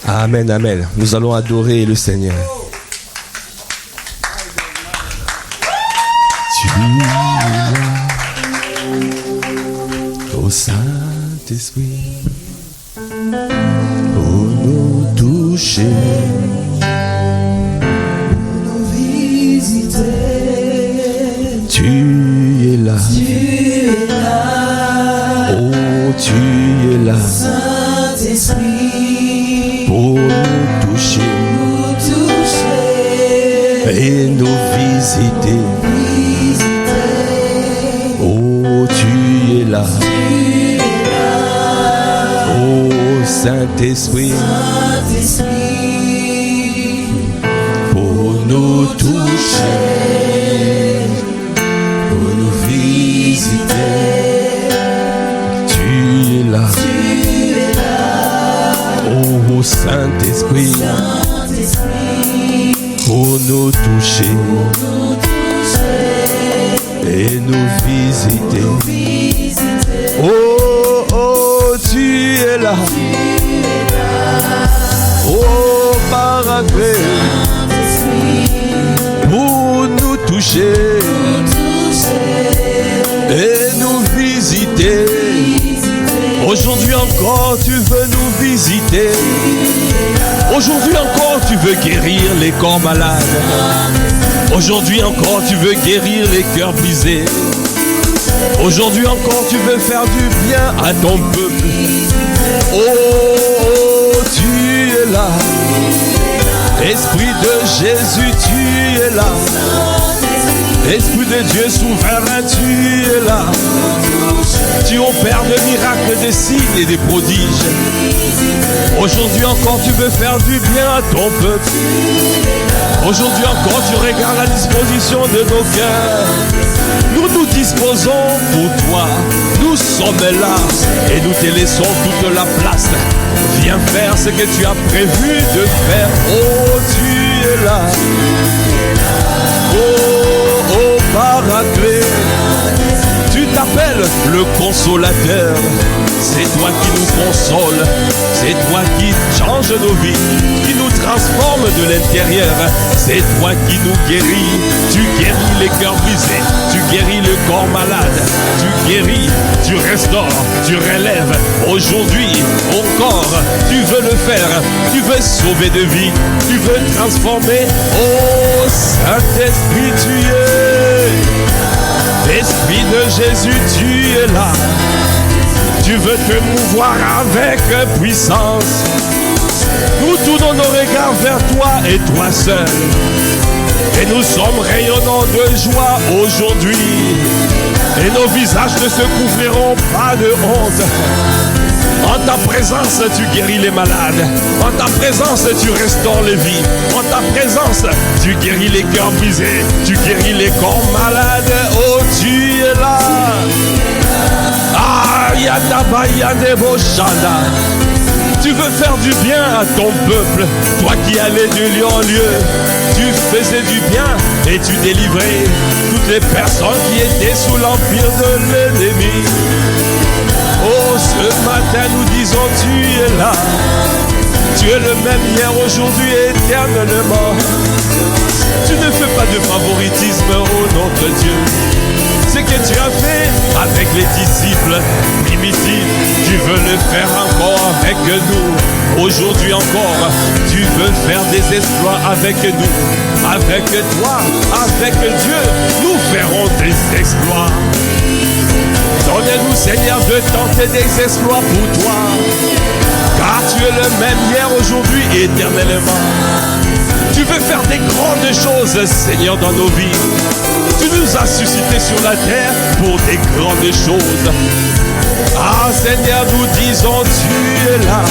Amen, amen. Nous allons adorer le Seigneur. Tu es là, ô Saint-Esprit, pour nous toucher, pour nous visiter. Tu es là, oh tu es là, Saint-Esprit, pour nous toucher, et nous visiter. Oh tu es là, oh Saint-Esprit, pour nous toucher, pour nous visiter. Tu es là, oh Saint-Esprit, pour nous toucher et nous visiter. Oh, oh, tu es là, oh Paraclet, pour nous toucher et nous visiter. Aujourd'hui encore tu veux nous visiter. Aujourd'hui encore tu veux guérir les corps malades. Aujourd'hui encore tu veux guérir les cœurs brisés. Aujourd'hui encore tu veux faire du bien à ton peuple. Oh, tu es là, Esprit de Jésus, tu es là. Esprit de Dieu souverain, tu es là. Tu opères de miracles, des signes et des prodiges. Aujourd'hui encore tu veux faire du bien à ton peuple. Aujourd'hui encore tu regardes la disposition de nos cœurs. Nous nous disposons pour toi. Nous sommes là et nous te laissons toute la place. Viens faire ce que tu as prévu de faire. Oh, tu es là. Oh, oh, Paraclet. Tu t'appelles le consolateur. C'est toi qui nous console. C'est toi qui change nos vies, qui nous transforme de l'intérieur. C'est toi qui nous guéris. Tu guéris les cœurs brisés. Tu guéris le corps malade. Tu guéris, tu restaures, tu relèves. Aujourd'hui, encore, tu veux le faire. Tu veux sauver de vie. Tu veux transformer. Oh, Saint-Esprit, tu es. Esprit de Jésus, tu es là. Tu veux te mouvoir avec puissance. Nous tournons nos regards vers toi et toi seul. Et nous sommes rayonnants de joie aujourd'hui. Et nos visages ne se couvriront pas de honte. En ta présence, tu guéris les malades. En ta présence, tu restaures les vies. En ta présence, tu guéris les cœurs brisés. Tu guéris les corps malades. Oh, tu es là. Ah, Yatabaya Deboshanda. Tu veux faire du bien à ton peuple. Toi qui allais de lieu en lieu. Tu faisais du bien et tu délivrais toutes les personnes qui étaient sous l'empire de l'ennemi. Oh, ce matin nous disons tu es là. Tu es le même hier, aujourd'hui et éternellement. Tu ne fais pas de favoritisme, oh notre Dieu. Ce que tu as fait avec les disciples primitifs, tu veux le faire encore avec nous. Aujourd'hui encore, tu veux faire des exploits avec nous. Avec toi, avec Dieu, nous ferons des exploits. Donne-nous, Seigneur, de tenter des exploits pour toi. Car tu es le même hier, aujourd'hui et éternellement. Tu veux faire des grandes choses, Seigneur, dans nos vies. Tu nous as suscités sur la terre pour des grandes choses. Ah, Seigneur, nous disons, tu es là.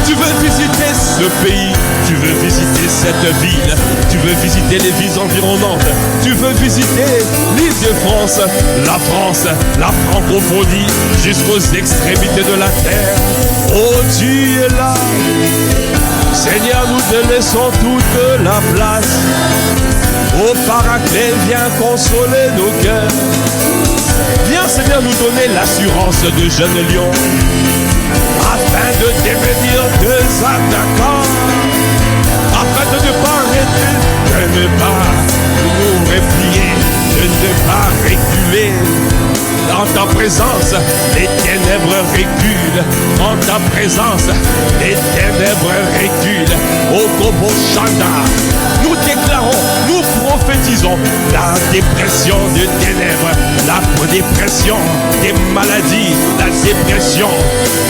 Tu veux visiter ce pays, tu veux visiter cette ville, tu veux visiter les villes environnantes, tu veux visiter l'île de France, la francophonie, jusqu'aux extrémités de la terre. Oh, tu es là. Seigneur, nous te laissons toute la place. Oh, Paraclet, viens consoler nos cœurs. Viens, Seigneur, nous donner l'assurance de jeunes lions, afin de devenir de s'attaquant, afin de ne pas arrêter, de ne pas nous replier, de ne pas reculer. En ta présence, les ténèbres reculent. En ta présence, les ténèbres reculent. Au Kobo Shanda, nous déclarons, nous prophétisons la dépression des ténèbres, la dépression des maladies, la dépression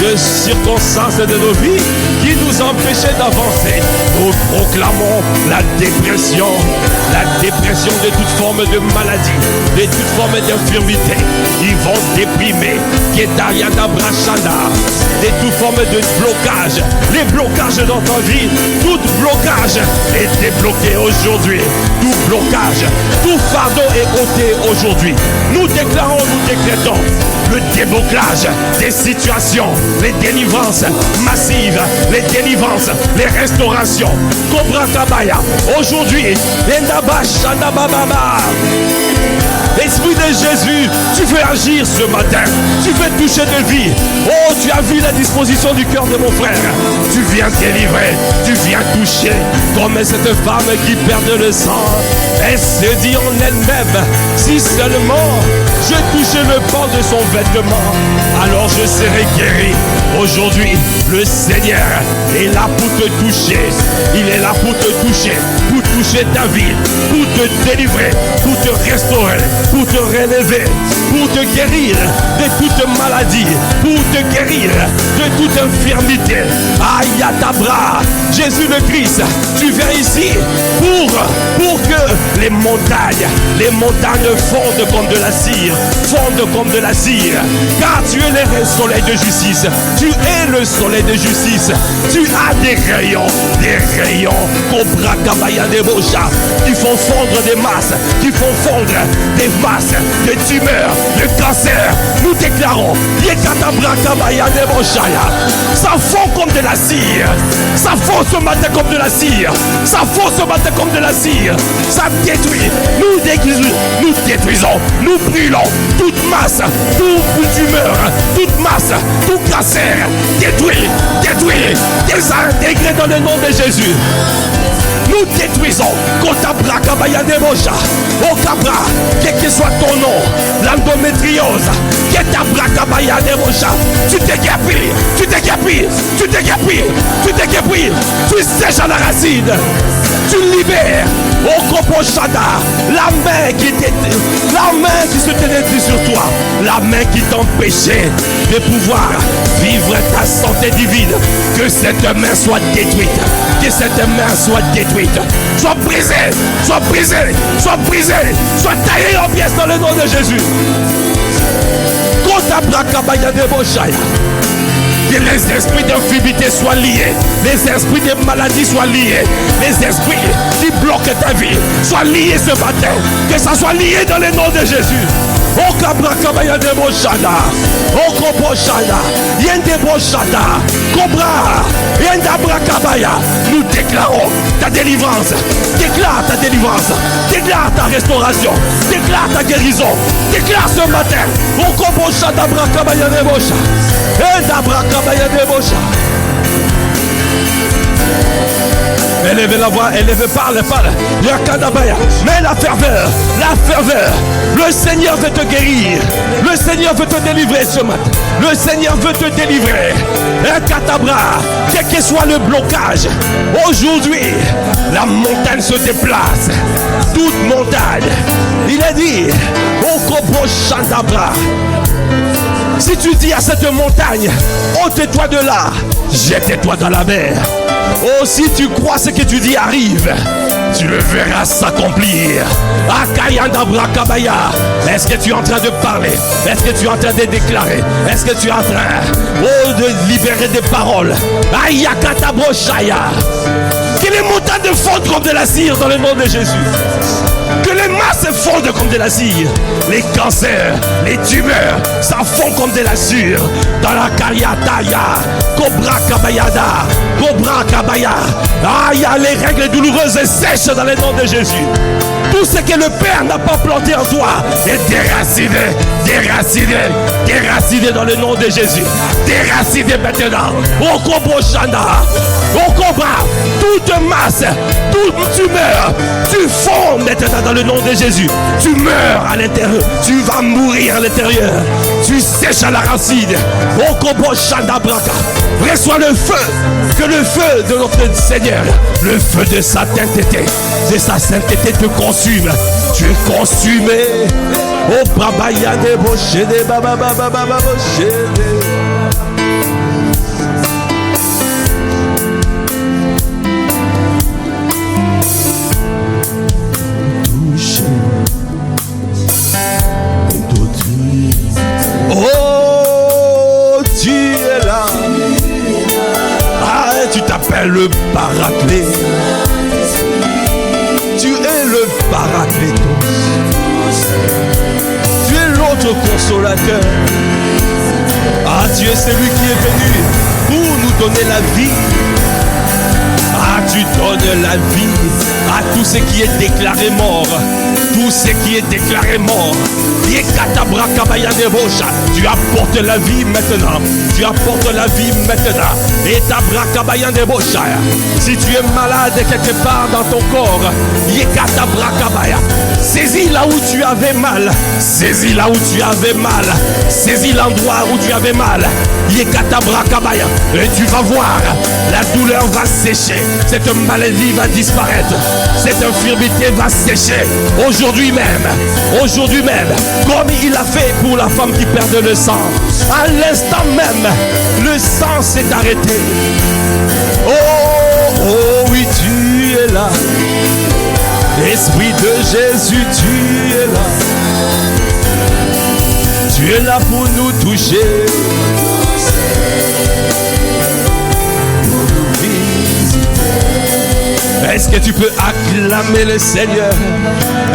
de circonstances de nos vies qui nous empêchaient d'avancer. Nous proclamons la dépression de toute forme de maladie, de toute forme d'infirmité. Ils vont déprimer, de toute forme de blocage. Les blocages dans ta vie, tout blocage est débloqué aujourd'hui. Tout blocage, tout fardeau est ôté aujourd'hui. Nous déclarons, nous décrétons le déblocage des situations, les délivrances massives, les délivrances, les restaurations. Cobra Kabaya, aujourd'hui, Endaba Shandabababa. Esprit de Jésus, tu veux agir ce matin, tu veux toucher de vie. Oh, tu as vu la disposition du cœur de mon frère. Tu viens délivrer, tu viens toucher. Comme cette femme qui perd le sang, elle se dit en elle-même, si seulement je touchais le pan de son vêtement, alors je serai guéri. Aujourd'hui, le Seigneur est là pour te toucher. Il est là pour te toucher ta vie, pour te délivrer, pour te restaurer, pour te relever, pour te guérir de toute maladie, pour te guérir de toute infirmité. Ayatabra, Jésus le Christ, tu viens ici pour que les montagnes fondent comme de la cire, fondent comme de la cire, car tu es le soleil de justice, tu es le soleil de justice, tu as des rayons, Cobra Kabaya de Bocha, qui font fondre des masses, qui font fondre des masses de tumeurs, de cancer. Nous déclarons, Yekatabra Kabaya de Bochaya, ça fond comme de la cire, ça fond ce matin comme de la cire, ça fond ce matin comme de la cire, ça détruit, nous détruisons, nous brûlons toute masse, toute tumeur, toute masse, tout cancer, détruit, désintégré dans le nom de Jésus. Nous détruisons Kotabra Kabaya de Bocha, au Cabra, quel que soit ton nom, l'endométriose, Ketabra Kabaya de Bocha, tu t'égapiles, tu sèches à la racine, tu libères, au Kopochada, la main qui se tenait sur toi, la main qui t'empêchait de pouvoir vivre ta santé divine, que cette main soit détruite, que cette main soit détruite. Sois brisé, sois taillé en pièces dans le nom de Jésus. Que les esprits d'infirmité soient liés, les esprits de maladie soient liés, les esprits qui bloquent ta vie soient liés ce matin, que ça soit lié dans le nom de Jésus. O Kabra Kabaya de Boshada, O Koboshada, Yende Boshada, Cobra, Yendabra Kabaya. Nous déclarons ta délivrance, déclare ta restauration, déclare ta guérison, déclare ce matin. O Koboshada Bra Kabaya de Bosha, Yendabra Kabaya de Bosha. Élevez la voix, élevez, parle. Mais la ferveur, le Seigneur veut te guérir, le Seigneur veut te délivrer ce matin, le Seigneur veut te délivrer. Un catabra, quel que soit le blocage, aujourd'hui, la montagne se déplace, toute montagne. Il a dit, Okobo Shandabra. Si tu dis à cette montagne, ôte-toi de là, jette-toi dans la mer. Oh, si tu crois ce que tu dis arrive, tu le verras s'accomplir. Akayandabra Kabaya. Est-ce que tu es en train de parler? Est-ce que tu es en train de déclarer? Est-ce que tu es en train de libérer des paroles? Ayakatabroshaya. Que les montagnes fondent comme de la cire dans le nom de Jésus. Que les masses fondent comme de la cire. Les cancers, les tumeurs, ça fond comme de la cire. Dans la Kariataya, Cobra Kabayada, Cobra Kabaya. Ah, il y a les règles douloureuses et sèches dans le nom de Jésus. Tout ce que le Père n'a pas planté en toi est déraciné, déraciné, déraciné dans le nom de Jésus. Déraciné maintenant. Au combat, Chanda. Au combat, toute masse, toute tumeur, tu fonds maintenant dans le nom de Jésus. Tu meurs à l'intérieur, tu vas mourir à l'intérieur. Tu sèches à la racine. Au combat, Chanda Braka. Reçois le feu, que le feu de notre Seigneur, le feu de sa sainteté, de sa sainteté te consume. Tu es consumé. Oh, Baba Yade Boshede, Baba Baba Baba Boshede. Oh, tu es là. Ah, tu t'appelles le Paraclet. Tu es le Paraclétos. Tu es l'autre consolateur. Ah, tu es celui qui est venu pour nous donner la vie. Ah, tu donnes la vie à tout ce qui est déclaré mort. Tout ce qui est déclaré mort. Tu apportes la vie maintenant. Tu apportes la vie maintenant. Et ta brakabayan de bocha. Si tu es malade quelque part dans ton corps, saisis là où tu avais mal. Saisis là où tu avais mal. Saisis l'endroit où tu avais mal. Et tu vas voir, la douleur va sécher. Cette maladie va disparaître. Cette infirmité va sécher. Aujourd'hui même, comme il a fait pour la femme qui perdait le sang. À l'instant même, le sang s'est arrêté. Oh oui, tu es là. Esprit de Jésus, tu es là. Tu es là pour nous toucher. Est-ce que tu peux acclamer le Seigneur?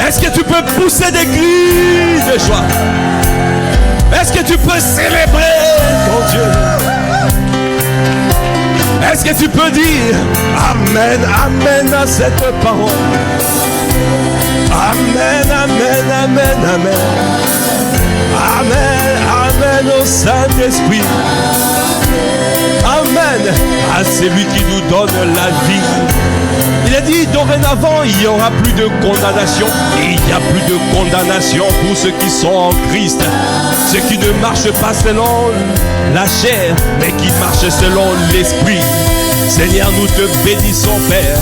Est-ce que tu peux pousser des cris de joie? Est-ce que tu peux célébrer ton Dieu? Est-ce que tu peux dire Amen, Amen à cette parole? Amen, Amen, Amen, Amen. Amen, Amen au Saint-Esprit. Amen à celui qui nous donne la vie. Il a dit dorénavant il n'y aura plus de condamnation. Et il n'y a plus de condamnation pour ceux qui sont en Christ. Ceux qui ne marchent pas selon la chair, mais qui marchent selon l'Esprit. Seigneur, nous te bénissons, Père,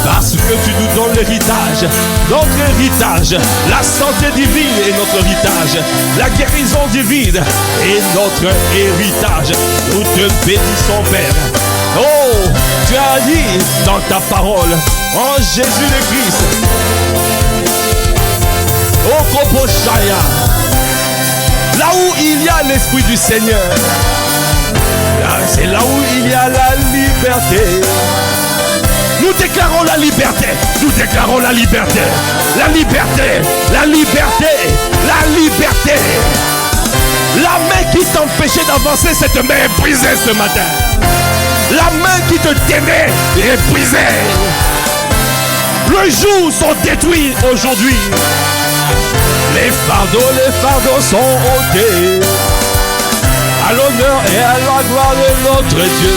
parce que tu nous donnes l'héritage. Notre héritage, la santé divine est notre héritage. La guérison divine est notre héritage. Nous te bénissons, Père. Oh, tu as dit dans ta parole, en Jésus le Christ, au Koposhaya, là où il y a l'Esprit du Seigneur, c'est là où il y a la liberté. Nous déclarons la liberté. Nous déclarons la liberté. La liberté. La liberté. La liberté. La main qui t'empêchait d'avancer, cette main est brisée ce matin. La main qui te tenait est brisée. Les jours sont détruits aujourd'hui. Les fardeaux sont ôtés. À l'honneur et à la gloire de notre Dieu.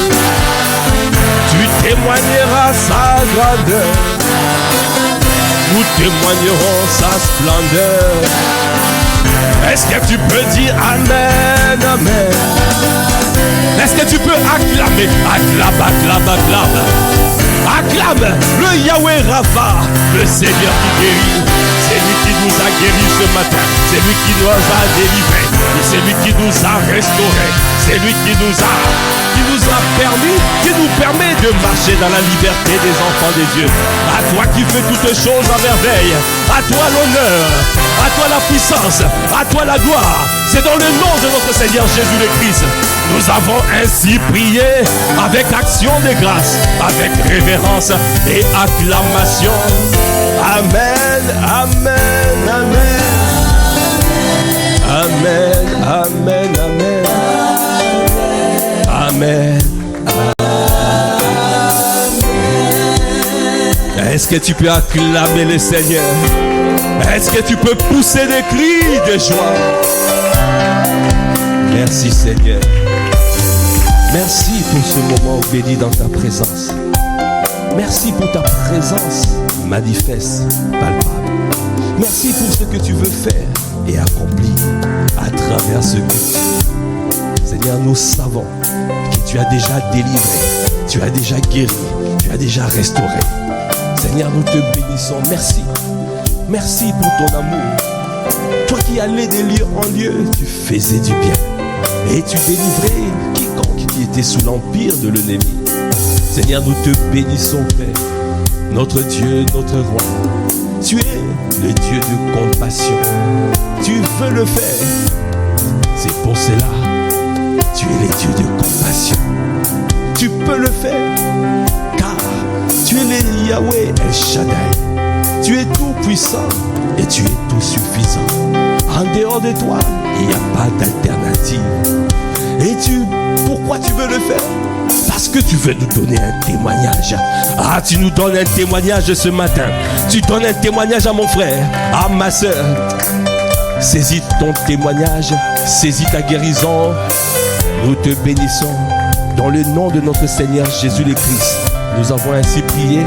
Tu témoigneras sa grandeur. Nous témoignerons sa splendeur. Est-ce que tu peux dire Amen, Amen? Est-ce que tu peux acclamer? Acclame, acclame, acclame. Acclame le Yahweh Rapha, le Seigneur qui guérit. C'est lui qui nous a guéris ce matin. C'est lui qui nous a délivrés. C'est lui qui nous a restaurés. C'est lui qui nous a permis, qui nous permet de marcher dans la liberté des enfants de Dieu. À toi qui fais toutes choses à merveille. À toi l'honneur. À toi la puissance. À toi la gloire. C'est dans le nom de notre Seigneur Jésus le Christ. Nous avons ainsi prié avec action de grâce, avec révérence et acclamation. Amen, Amen, Amen. Amen, Amen, Amen. Amen. Est-ce que tu peux acclamer le Seigneur? Est-ce que tu peux pousser des cris de joie? Merci Seigneur. Merci pour ce moment béni dans ta présence. Merci pour ta présence manifeste, palpable. Merci pour ce que tu veux faire et accomplir à travers ce culte. Seigneur, nous savons que tu as déjà délivré, tu as déjà guéri, tu as déjà restauré. Seigneur, nous te bénissons. Merci. Merci pour ton amour. Toi qui allais de lieu en lieu, tu faisais du bien. Et tu délivrais quiconque qui était sous l'empire de l'ennemi. Seigneur, nous te bénissons, Père. Notre Dieu, notre Roi. Tu es le Dieu de compassion. Tu veux le faire. C'est pour cela. Tu es le Dieu de compassion. Tu peux le faire. Car tu es le Yahweh El Shaddai. Tu es tout puissant et tu es tout suffisant. En dehors de toi, il n'y a pas d'alternative. Et pourquoi tu veux le faire? Parce que tu veux nous donner un témoignage. Ah, tu nous donnes un témoignage ce matin. Tu donnes un témoignage à mon frère, à ma soeur. Saisis ton témoignage, saisis ta guérison. Nous te bénissons dans le nom de notre Seigneur Jésus le Christ. Nous avons ainsi prié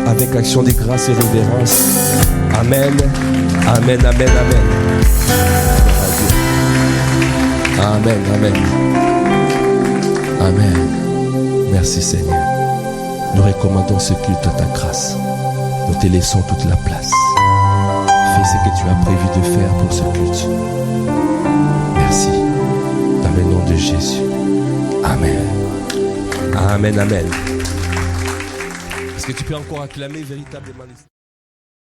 avec action de grâce et révérence. Amen, amen, amen, amen. Amen, amen. Amen. Merci Seigneur. Nous recommandons ce culte à ta grâce. Nous te laissons toute la place. Fais ce que tu as prévu de faire pour ce culte. Merci. Dans le nom de Jésus. Amen. Amen, amen. Est-ce que tu peux encore acclamer véritablement?